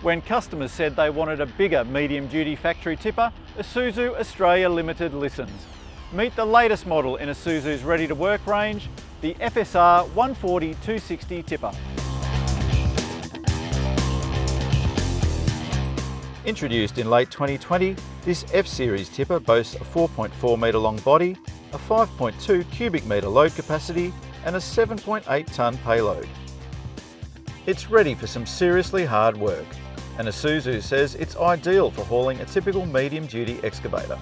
When customers said they wanted a bigger medium-duty factory tipper, Isuzu Australia Limited listens. Meet the latest model in Isuzu's ready-to-work range, the FSR 140-260 tipper. Introduced in late 2020, this F-Series tipper boasts a 4.4 metre long body, a 5.2 cubic metre load capacity and a 7.8 tonne payload. It's ready for some seriously hard work, and Isuzu says it's ideal for hauling a typical medium-duty excavator.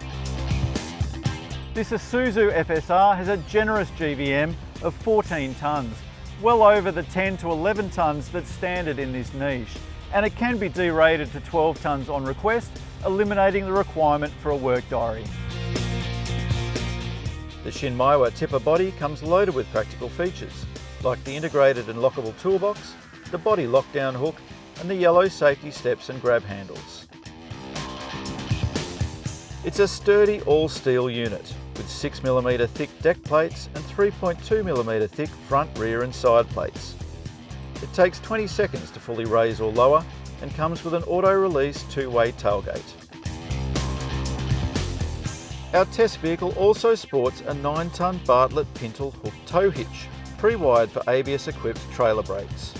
This Isuzu FSR has a generous GVM of 14 tonnes, well over the 10 to 11 tonnes that's standard in this niche, and it can be derated to 12 tonnes on request, eliminating the requirement for a work diary. The Shinmaiwa tipper body comes loaded with practical features, like the integrated and lockable toolbox, the body lockdown hook, and the yellow safety steps and grab handles. It's a sturdy all-steel unit with 6mm thick deck plates and 3.2mm thick front, rear and side plates. It takes 20 seconds to fully raise or lower and comes with an auto-release two-way tailgate. Our test vehicle also sports a 9-tonne Bartlett Pintle hook tow hitch, pre-wired for ABS-equipped trailer brakes.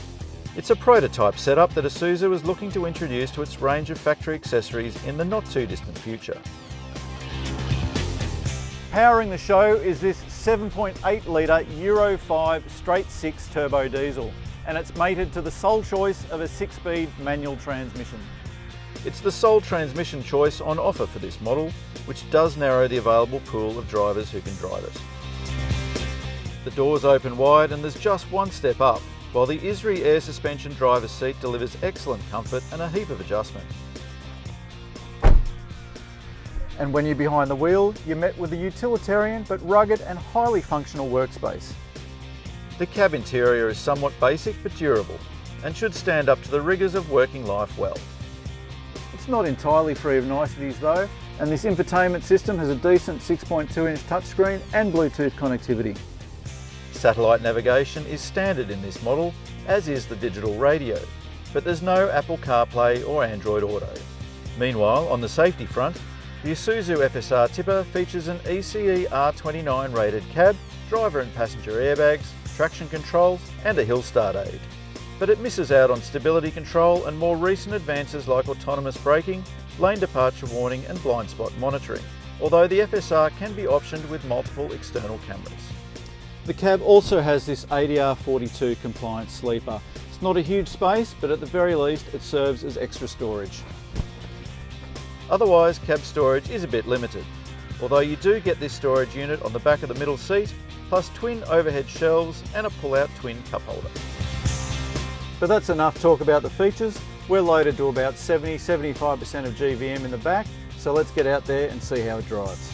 It's a prototype setup that Isuzu is looking to introduce to its range of factory accessories in the not-too-distant future. Powering the show is this 7.8 litre Euro 5 straight 6 turbo diesel, and it's mated to the sole choice of a 6-speed manual transmission. It's the sole transmission choice on offer for this model, which does narrow the available pool of drivers who can drive it. The doors open wide and there's just one step up, while the Isri air suspension driver's seat delivers excellent comfort and a heap of adjustment. And when you're behind the wheel, you're met with a utilitarian but rugged and highly functional workspace. The cab interior is somewhat basic but durable, and should stand up to the rigours of working life well. It's not entirely free of niceties though, and this infotainment system has a decent 6.2-inch touchscreen and Bluetooth connectivity. Satellite navigation is standard in this model, as is the digital radio, but there's no Apple CarPlay or Android Auto. Meanwhile, on the safety front, the Isuzu FSR tipper features an ECE R29 rated cab, driver and passenger airbags, traction control and a hill start aid. But it misses out on stability control and more recent advances like autonomous braking, lane departure warning and blind spot monitoring, although the FSR can be optioned with multiple external cameras. The cab also has this ADR 42 compliant sleeper. It's not a huge space, but at the very least it serves as extra storage. Otherwise, cab storage is a bit limited, although you do get this storage unit on the back of the middle seat, plus twin overhead shelves and a pull-out twin cup holder. But that's enough talk about the features. We're loaded to about 70–75% of GVM in the back, so let's get out there and see how it drives.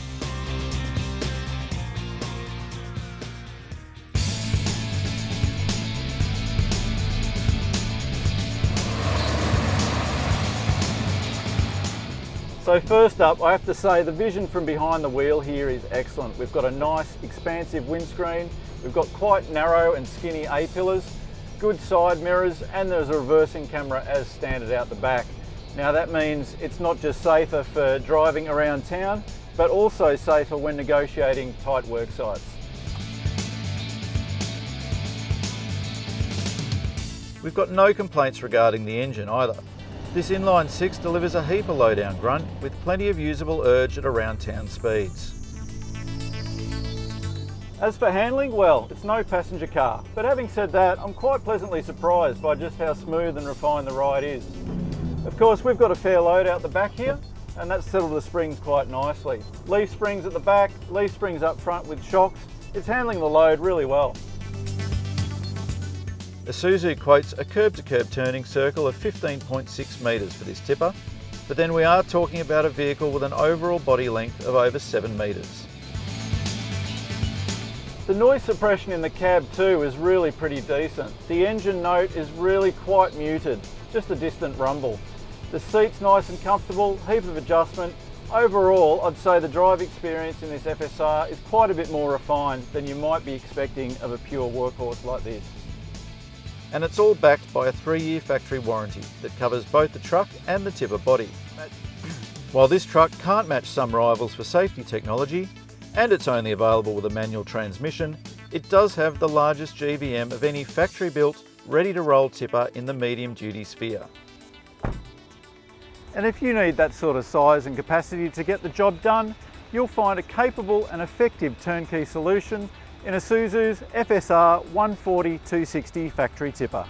So first up, I have to say the vision from behind the wheel here is excellent. We've got a nice expansive windscreen, we've got quite narrow and skinny A-pillars, good side mirrors, and there's a reversing camera as standard out the back. Now that means it's not just safer for driving around town, but also safer when negotiating tight work sites. We've got no complaints regarding the engine either. This inline 6 delivers a heap of low-down grunt with plenty of usable urge at around town speeds. As for handling, well, it's no passenger car, but having said that, I'm quite pleasantly surprised by just how smooth and refined the ride is. Of course, we've got a fair load out the back here, and that's settled the springs quite nicely. Leaf springs at the back, leaf springs up front with shocks. It's handling the load really well. Isuzu quotes a curb-to-curb turning circle of 15.6 metres for this tipper, but then we are talking about a vehicle with an overall body length of over 7 metres. The noise suppression in the cab too is really pretty decent. The engine note is really quite muted, just a distant rumble. The seat's nice and comfortable, heap of adjustment. Overall, I'd say the drive experience in this FSR is quite a bit more refined than you might be expecting of a pure workhorse like this. and it's all backed by a 3-year factory warranty that covers both the truck and the tipper body. While this truck can't match some rivals for safety technology, and it's only available with a manual transmission, it does have the largest GVM of any factory-built, ready-to-roll tipper in the medium-duty sphere. And if you need that sort of size and capacity to get the job done, you'll find a capable and effective turnkey solution in Isuzu's FSR 140-260 factory tipper.